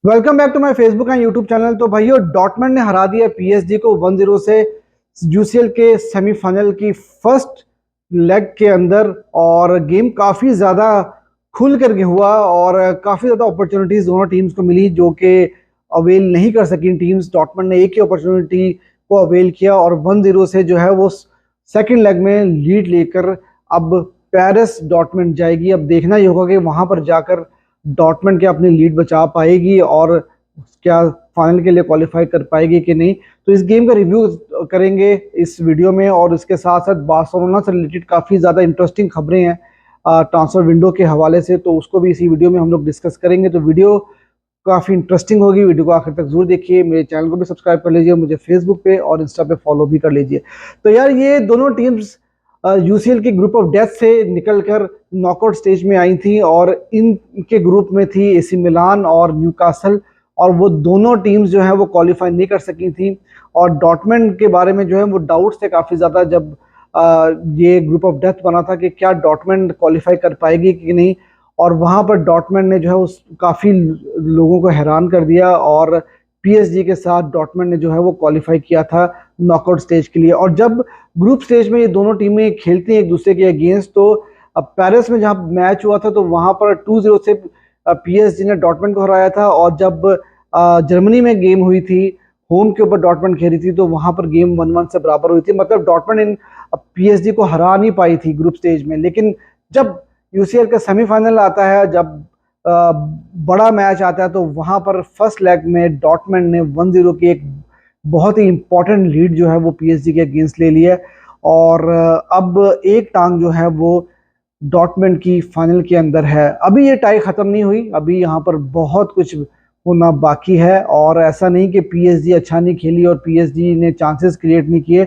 Welcome back to my Facebook and YouTube channel. तो भाइयों, Dortmund ने हरा दिया पीएसजी को 1-0 से यूसीएल के सेमीफाइनल की फर्स्ट लेग के अंदर। और गेम काफ़ी ज़्यादा खुल करके हुआ और काफ़ी ज़्यादा अपॉर्चुनिटीज़ दोनों टीम्स को मिली जो कि अवेल नहीं कर सकी टीम्स। डॉर्टमंड ने एक ही अपॉर्चुनिटी को अवेल किया और 1-0 से जो है वो सेकेंड लेग में लीड लेकर अब पेरिस डॉर्टमंड जाएगी। अब देखना ही होगा कि वहां पर जाकर डॉर्टमंड क्या अपनी लीड बचा पाएगी और क्या फाइनल के लिए क्वालिफाई कर पाएगी कि नहीं। तो इस गेम का रिव्यू करेंगे इस वीडियो में और इसके साथ साथ बार्सिलोना से रिलेटेड काफ़ी ज़्यादा इंटरेस्टिंग खबरें हैं ट्रांसफर विंडो के हवाले से, तो उसको भी इसी वीडियो में हम लोग डिस्कस करेंगे। तो वीडियो काफ़ी इंटरेस्टिंग होगी, वीडियो को आखिर तक जरूर देखिए। मेरे चैनल को भी सब्सक्राइब कर लीजिए, मुझे फेसबुक पे और इंस्टा पे फॉलो भी कर लीजिए। तो यार, ये दोनों टीम्स यूसीएल के ग्रुप ऑफ डेथ से निकलकर नॉकआउट स्टेज में आई थी और इनके ग्रुप में थी एसी मिलान और न्यूकासल, और वो दोनों टीम्स जो है वो क्वालिफाई नहीं कर सकी थी। और डॉर्टमंड के बारे में जो है वो डाउट्स थे काफ़ी ज़्यादा जब ये ग्रुप ऑफ डेथ बना था कि क्या डॉर्टमंड क्वालिफाई कर पाएगी कि नहीं। और वहां पर डॉर्टमंड ने जो है उस काफ़ी लोगों को हैरान कर दिया और पीएसजी के साथ डॉर्टमंड ने जो है वो क्वालिफाई किया था नॉकआउट स्टेज के लिए। और जब ग्रुप स्टेज में ये दोनों टीमें खेलती हैं एक दूसरे के अगेंस्ट, तो अब पेरिस में जहाँ मैच हुआ था तो वहां पर 2-0 से पीएसजी ने डॉर्टमंड को हराया था। और जब जर्मनी में गेम हुई थी, होम के ऊपर डॉर्टमंड खेली थी, तो वहां पर गेम 1-1 से बराबर हुई थी। मतलब डॉर्टमंड इन पीएसजी को हरा नहीं पाई थी ग्रुप स्टेज में। लेकिन जब यूसीएल का सेमीफाइनल आता है, जब बड़ा मैच आता है, तो वहां पर फर्स्ट लेग में डॉर्टमंड ने 1-0 की एक बहुत ही इंपॉर्टेंट लीड जो है वो पीएसजी के अगेंस्ट ले लिया। और अब एक टांग जो है वो डॉर्टमंड की फाइनल के अंदर है। अभी ये टाई खत्म नहीं हुई, अभी यहाँ पर बहुत कुछ होना बाकी है। और ऐसा नहीं कि पीएसजी अच्छा नहीं खेली और पीएसजी ने चांसेस क्रिएट नहीं किए।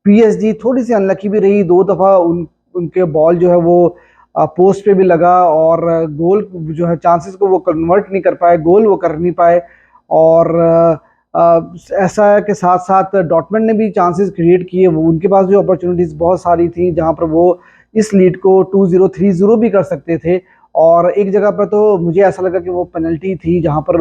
पीएसजी थोड़ी सी अनलकी भी रही, दो दफा उनके बॉल जो है वो पोस्ट पे भी लगा और गोल जो है चांसेस को वो कन्वर्ट नहीं कर पाए, गोल वो कर नहीं पाए। और ऐसा है कि साथ साथ डॉर्टमंड ने भी चांसेस क्रिएट किए, वो उनके पास भी अपॉर्चुनिटीज बहुत सारी थी जहां पर वो इस लीड को 2-0 3-0 भी कर सकते थे। और एक जगह पर तो मुझे ऐसा लगा कि वो पेनल्टी थी जहां पर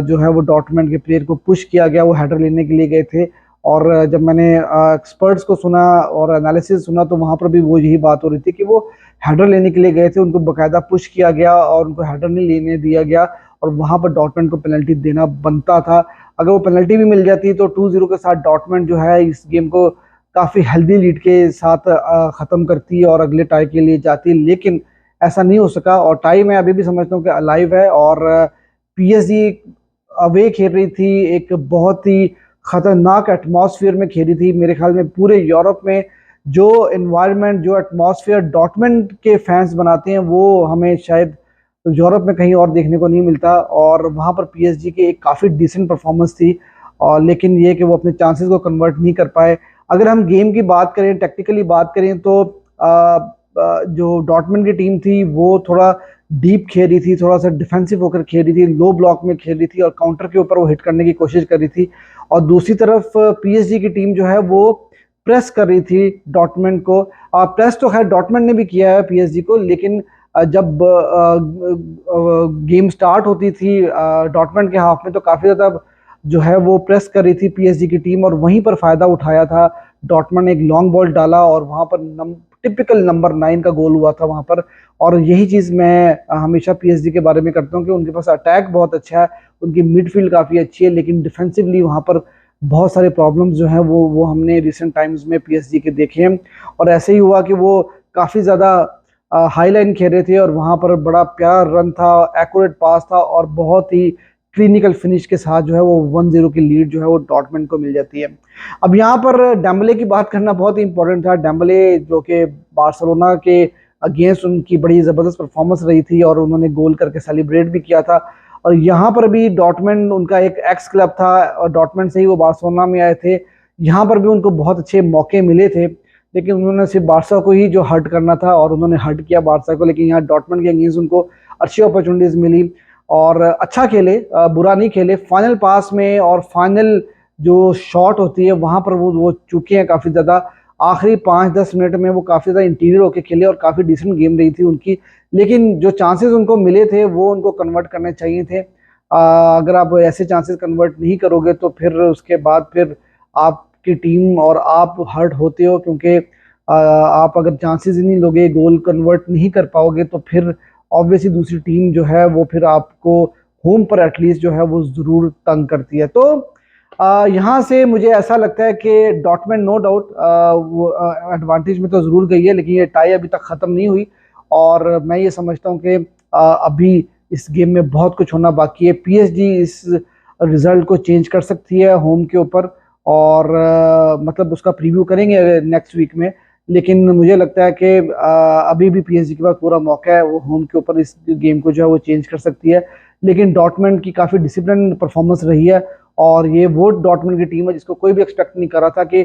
जो है वो डॉर्टमंड के प्लेयर को पुश किया गया, वो हेडर लेने के लिए गए थे। और जब मैंने एक्सपर्ट्स को सुना और एनालिसिस सुना तो वहां पर भी वो यही बात हो रही थी कि वो हेडर लेने के लिए गए थे, उनको बकायदा पुश किया गया और उनको हेडर नहीं लेने दिया गया। और वहां पर डॉर्टमंड को पेनल्टी देना बनता था। अगर वो पेनल्टी भी मिल जाती तो 2-0 के साथ डॉर्टमंड जो है इस गेम को काफ़ी हेल्दी लीड के साथ ख़त्म करती और अगले टाई के लिए जाती। लेकिन ऐसा नहीं हो सका और टाई मैं अभी भी समझता हूँ कि अलाइव है। और पीएसजी अवे खेल रही थी, एक बहुत ही खतरनाक एटमॉस्फेयर में खेली थी। मेरे ख्याल में पूरे यूरोप में जो एनवायरनमेंट, जो एटमॉस्फेयर डॉर्टमंड के फैंस बनाते हैं वो हमें शायद यूरोप में कहीं और देखने को नहीं मिलता। और वहाँ पर पीएसजी की एक काफ़ी डिसेंट परफॉर्मेंस थी, और लेकिन ये कि वो अपने चांसेस को कन्वर्ट नहीं कर पाए। अगर हम गेम की बात करें, टेक्टिकली बात करें, तो जो डॉर्टमंड की टीम थी वो थोड़ा डीप खेल रही थी, थोड़ा सा डिफेंसिव होकर खेल रही थी, लो ब्लॉक में खेल रही थी और काउंटर के ऊपर वो हिट करने की कोशिश कर रही थी। और दूसरी तरफ पीएसजी की टीम जो है वो प्रेस कर रही थी डॉर्टमंड को। प्रेस तो खैर डॉर्टमंड ने भी किया है पीएसजी को, लेकिन जब गेम स्टार्ट होती थी डॉर्टमंड के हाफ में तो काफ़ी ज़्यादा जो है वो प्रेस कर रही थी पीएसजी की टीम, और वहीं पर फ़ायदा उठाया था डॉर्टमंड ने। एक लॉन्ग बॉल डाला और वहां पर टिपिकल नंबर 9 का गोल हुआ था वहां पर। और यही चीज़ मैं हमेशा पीएसजी के बारे में करता हूँ कि उनके पास अटैक बहुत अच्छा है, उनकी मिडफील्ड काफ़ी अच्छी है, लेकिन डिफेंसिवली वहां पर बहुत सारे प्रॉब्लम्स जो हैं वो हमने रिसेंट टाइम्स में पीएसजी के देखे हैं। और ऐसे ही हुआ कि वो काफ़ी ज़्यादा हाई लाइन खेल रहे थे और वहां पर बड़ा प्यार रन था, एक्यूरेट पास था और बहुत ही क्लिनिकल फिनिश के साथ जो है वो 1-0 की लीड जो है वो डॉर्टमंड को मिल जाती है। अब यहाँ पर डेम्बले की बात करना बहुत ही इंपॉर्टेंट था। डेम्बले जो कि बार्सिलोना के अगेंस्ट उनकी बड़ी ज़बरदस्त परफॉर्मेंस रही थी और उन्होंने गोल करके सेलिब्रेट भी किया था। और यहाँ पर भी डॉर्टमंड उनका एक एक्स क्लब था और डॉर्टमंड से ही वो बार्सिलोना में आए थे। यहाँ पर भी उनको बहुत अच्छे मौके मिले थे, लेकिन उन्होंने सिर्फ बारसा को ही जो हर्ट करना था और उन्होंने हर्ट किया बारसा को। लेकिन यहाँ डॉर्टमंड के अगेंस्ट उनको अच्छी अपॉर्चुनिटीज मिली और अच्छा खेले, बुरा नहीं खेले। फाइनल पास में और फाइनल जो शॉट होती है वहां पर वो चूके हैं काफी ज्यादा। आखिरी 5-10 मिनट में वो काफी ज्यादा इंटीरियर होके खेले और काफी डिसेंट गेम रही थी उनकी। लेकिन जो चांसेस उनको मिले थे वो उनको कन्वर्ट करने चाहिए थे। अगर आप ऐसे चांसेस कन्वर्ट नहीं करोगे तो फिर उसके बाद फिर आपकी टीम और आप हर्ट होते हो, क्योंकि आप अगर चांसेस ही नहीं लोगे, गोल कन्वर्ट नहीं कर पाओगे, तो फिर ऑब्वियसली दूसरी टीम जो है वो फिर आपको होम पर एटलीस्ट जो है वो ज़रूर तंग करती है। तो यहाँ से मुझे ऐसा लगता है कि डॉटमेंट नो डाउट वो एडवांटेज में तो ज़रूर गई है, लेकिन ये टाई अभी तक ख़त्म नहीं हुई। और मैं ये समझता हूँ कि अभी इस गेम में बहुत कुछ होना बाकी है। पीएसजी इस रिजल्ट को चेंज कर सकती है होम के ऊपर, और मतलब उसका प्रीव्यू करेंगे नेक्स्ट वीक में। लेकिन मुझे लगता है कि अभी भी पीएसजी के पास पूरा मौका है, वो होम के ऊपर इस गेम को जो है वो चेंज कर सकती है। लेकिन डॉटमेंट की काफ़ी डिसिप्लिन परफॉर्मेंस रही है, और ये वो डॉटमेंट की टीम है जिसको कोई भी एक्सपेक्ट नहीं कर रहा था कि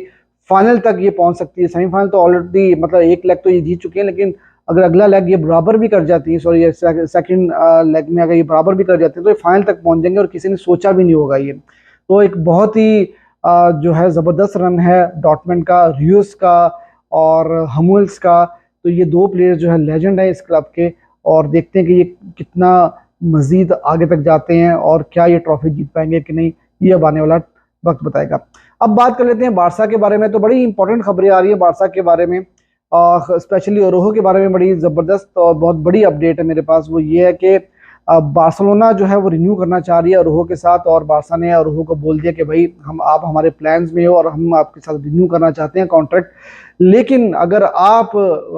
फाइनल तक ये पहुंच सकती है। सेमीफाइनल तो ऑलरेडी मतलब एक लेग तो ये जीत चुके हैं, लेकिन अगर अगला लेग ये बराबर भी कर जाती है, सॉरी सेकंड लेग में अगर ये बराबर भी कर जाते हैं तो ये फाइनल तक पहुंच जाएंगे, और किसी ने सोचा भी नहीं होगा ये। तो एक बहुत ही जो है ज़बरदस्त रन है डॉटमेंट का, रियोस का और हमुल्स का। तो ये दो प्लेयर्स जो है लेजेंड है इस क्लब के, और देखते हैं कि ये कितना मजीद आगे तक जाते हैं और क्या ये ट्रॉफी जीत पाएंगे कि नहीं, ये अब आने वाला वक्त बताएगा। अब बात कर लेते हैं बारसा के बारे में। तो बड़ी इंपॉर्टेंट खबरें आ रही है बारसा के बारे में, स्पेशली ओरोहो के बारे में बड़ी ज़बरदस्त और बहुत बड़ी अपडेट है मेरे पास। वो ये है कि बार्सिलोना जो है वो रिन्यू करना चाह रही है ओरोहो के साथ, और बारसा ने ओरोहो को बोल दिया कि भाई आप हमारे प्लान्स में हो और हम आपके साथ रिन्यू करना चाहते हैं कॉन्ट्रैक्ट, लेकिन अगर आप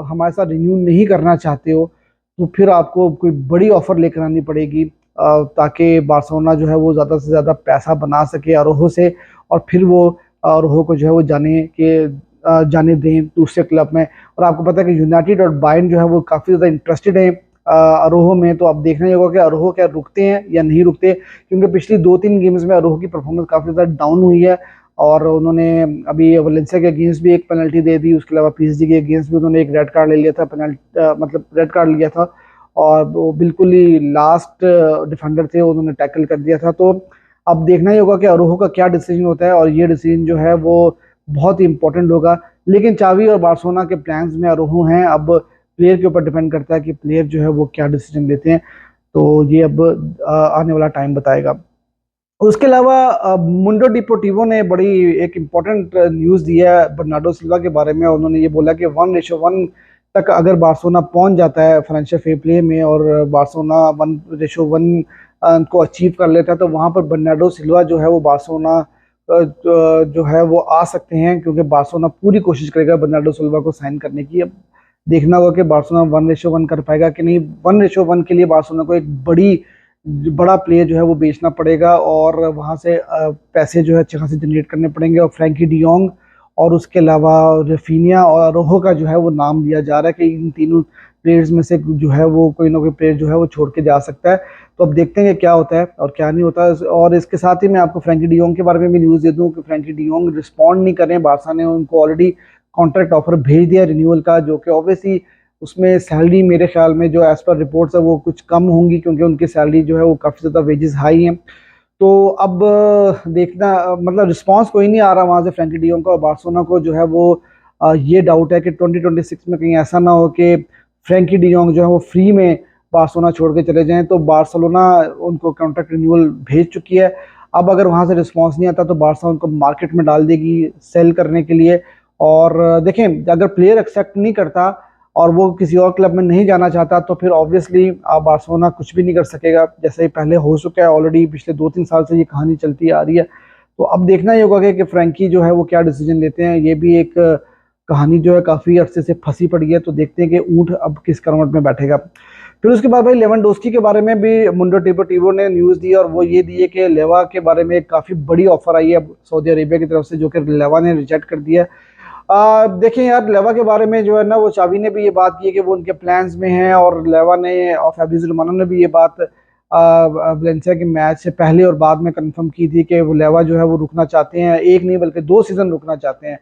हमारे साथ रिन्यू नहीं करना चाहते हो तो फिर आपको कोई बड़ी ऑफर लेकर आनी पड़ेगी, ताकि बार्सिलोना जो है वो ज़्यादा से ज़्यादा पैसा बना सके ओरोहो से, और फिर वो ओरोहो को जो है वो जाने दें दूसरे क्लब में। और आपको पता है कि यूनाइटेड और बायर्न जो है वो काफ़ी ज़्यादा इंटरेस्टेड हैं अरोहो में। तो अब देखना ही होगा कि अरोहो क्या रुकते हैं या नहीं रुकते, क्योंकि पिछली 2-3 गेम्स में अरोहो की परफॉर्मेंस काफ़ी ज़्यादा डाउन हुई है, और उन्होंने अभी वलेंसिया के अगेंस्ट भी एक पेनल्टी दे दी, उसके अलावा पीएसजी के अगेंस्ट भी उन्होंने एक रेड कार्ड ले लिया था, मतलब रेड कार्ड लिया था, और वो बिल्कुल ही लास्ट डिफेंडर थे, उन्होंने टैकल कर दिया था। तो अब देखना ही होगा कि अरोहो का क्या डिसीजन होता है, और ये डिसीजन जो है वो बहुत ही इंपॉर्टेंट होगा। लेकिन चावी और बार्सिलोना के प्लान्स में अरोहो हैं, अब प्लेयर के ऊपर डिपेंड करता है कि प्लेयर जो है वो क्या डिसीजन लेते हैं। तो ये अब आने वाला टाइम बताएगा। उसके अलावा मुंडो डिपोर्टिवो ने बड़ी एक इम्पॉर्टेंट न्यूज़ दिया है बर्नार्डो सिल्वा के बारे में। उन्होंने ये बोला कि 1:1 तक अगर बार्सिलोना पहुंच जाता है फाइनेंशियल फेयर प्ले में, और बार्सिलोना 1:1 को अचीव कर लेता है, तो वहां पर बर्नार्डो सिल्वा जो है वो बार्सिलोना जो है वो आ सकते हैं, क्योंकि बार्सिलोना पूरी कोशिश करेगा बर्नार्डो सिल्वा को साइन करने की। अब देखना होगा कि बार्सिलोना 1:1 कर पाएगा कि नहीं। 1:1 के लिए बार्सिलोना को एक बड़ा प्लेयर जो है वो बेचना पड़ेगा, और वहां से पैसे जो है अच्छे खासे जनरेट करने पड़ेंगे। और फ्रैंकी डियोंग और उसके अलावा रफीनिया और रोहो का जो है वो नाम लिया जा रहा है कि इन तीनों प्लेयर्स में से जो है वो कोई ना कोई प्लेयर जो है वो छोड़ के जा सकता है। तो अब देखते हैं कि क्या होता है और क्या नहीं होता है। और इसके साथ ही मैं आपको फ्रैंकी डियोंग के बारे में भी न्यूज़ दे दूं कि फ्रैंकी डियोंग रिस्पॉन्ड नहीं कर रहे हैं। बारसा ने उनको ऑलरेडी कॉन्ट्रैक्ट ऑफर भेज दिया रिन्यूअल का, जो कि ऑब्वियसली उसमें सैलरी मेरे ख्याल में जो एज पर रिपोर्ट्स है वो कुछ कम होंगी, क्योंकि उनकी सैलरी जो है वो काफ़ी ज़्यादा वेजेस हाई हैं। तो अब देखना मतलब रिस्पांस कोई नहीं आ रहा वहाँ से फ्रैंकी डियोंग का, और बार्सिलोना को जो है वो ये डाउट है कि 2026 में कहीं ऐसा ना हो कि फ्रैंकी डियोंग जो है वो फ्री में बार्सिलोना छोड़ के चले जाएं। तो बार्सिलोना उनको कॉन्ट्रैक्ट रिन्यूअल भेज चुकी है। अब अगर वहाँ से रिस्पांस नहीं आता तो बार्सा उनको मार्केट में डाल देगी सेल करने के लिए। और देखें, अगर प्लेयर एक्सेप्ट नहीं करता और वो किसी और क्लब में नहीं जाना चाहता तो फिर ऑब्वियसली बार्सिलोना कुछ भी नहीं कर सकेगा, जैसे ही पहले हो चुका है ऑलरेडी। पिछले 2-3 साल से ये कहानी चलती आ रही है। तो अब देखना ही होगा कि फ्रैंकी जो है वो क्या डिसीजन लेते हैं। ये भी एक कहानी जो है काफ़ी अरसे से फंसी पड़ी है, तो देखते हैं कि ऊँट अब किस करवट में बैठेगा। फिर उसके बाद भाई लेवेंडोस्की के बारे में भी मुंडो डिपोर्टिवो ने न्यूज़ दी, और वो ये दी है कि लेवा के बारे में काफ़ी बड़ी ऑफर आई है सऊदी अरेबिया की तरफ से, जो कि लेवा ने रिजेक्ट कर दिया। देखें यार, लेवा के बारे में जो है ना वो चावी ने भी ये बात की है कि वो उनके प्लान्स में है, और लेवा ने और फैब्रिज़ रोमानो ने भी ये बात वलेंसिया के मैच से पहले और बाद में कंफर्म की थी कि वो लेवा जो है वो रुकना चाहते हैं, एक नहीं बल्कि 2 सीज़न रुकना चाहते हैं।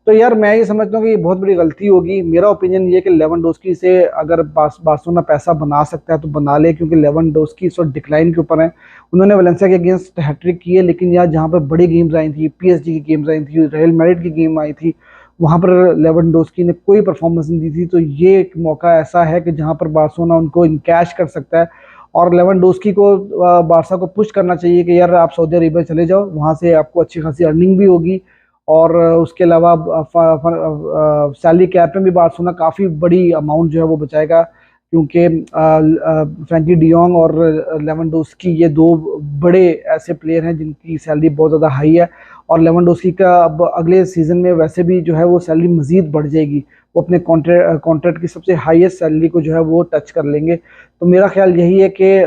तो यार मैं ये समझता हूँ कि ये बहुत बड़ी गलती होगी। मेरा ओपिनियन ये कि लेवेंडोस्की से अगर बार्सिलोना पैसा बना सकता है तो बना ले, क्योंकि लेवेंडोस्की इस वक्त डिक्लाइन के ऊपर है। उन्होंने वलेंसिया के अगेंस्ट हैट्रिक की है, लेकिन यार जहाँ पर बड़ी गेम्स आई थी, पीएसजी की गेम्स आई थी, रियल मैड्रिड की गेम आई थी, वहाँ पर लेवेंडोस्की ने कोई परफॉर्मेंस नहीं दी थी। तो ये एक मौका ऐसा है कि जहाँ पर बार्सिलोना उनको इनकैश कर सकता है और लेवेंडोस्की को बारसा को पुश करना चाहिए कि यार आप सऊदी अरेबिया चले जाओ, वहाँ से आपको अच्छी खासी अर्निंग भी होगी। और उसके अलावा सैलरी कैप में भी बार्सिलोना काफ़ी बड़ी अमाउंट जो है वो बचाएगा, क्योंकि फ्रैंकी डियोंग और लेवेंडोस्की ये दो बड़े ऐसे प्लेयर हैं जिनकी सैलरी बहुत ज़्यादा हाई है। और लेवेंडोस्की का अब अगले सीज़न में वैसे भी जो है वो सैलरी मज़ीद बढ़ जाएगी, वो अपने कॉन्ट्रैक्ट की सबसे हाईएस्ट सैलरी को जो है वो टच कर लेंगे। तो मेरा ख्याल यही है कि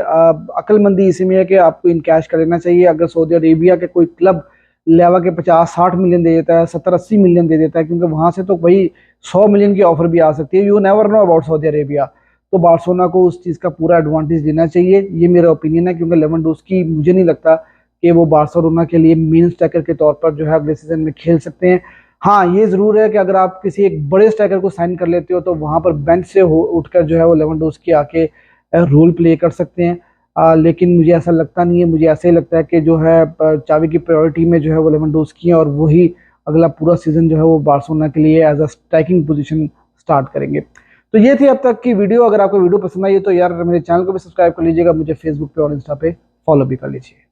अक्लमंदी इसी में है कि आपको इन कैश कर लेना चाहिए। अगर सऊदी अरेबिया के कोई क्लब लेवा के 50-60 मिलियन दे देता है, 70-80 मिलियन दे देता है, क्योंकि वहां से तो भाई 100 मिलियन की ऑफर भी आ सकती है। You never know about Saudi Arabia. तो बार्सिलोना को उस चीज़ का पूरा एडवांटेज लेना चाहिए, ये मेरा ओपिनियन है, क्योंकि लेवेंडोस्की मुझे नहीं लगता कि वो बार्सिलोना के लिए मेन स्ट्राइकर के तौर पर जो है अगले सीजन में खेल सकते हैं। हाँ, ये जरूर है कि अगर आप किसी एक बड़े स्ट्राइकर को साइन कर लेते हो तो वहां पर बेंच से उठकर जो है वो लेवेंडोस्की आके रोल प्ले कर सकते हैं। लेकिन मुझे ऐसा लगता नहीं है। मुझे ऐसा ही लगता है कि जो है चावी की प्रायोरिटी में जो है वो लेवेंडोस्की है, और वही अगला पूरा सीजन जो है वो बार्सिलोना के लिए as a striking position start करेंगे। तो ये थी अब तक की वीडियो। अगर आपको वीडियो पसंद आई है तो यार मेरे चैनल को भी सब्सक्राइब कर लीजिएगा, मुझे फेसबुक पे और इंस्टा पे फॉलो भी कर लीजिए।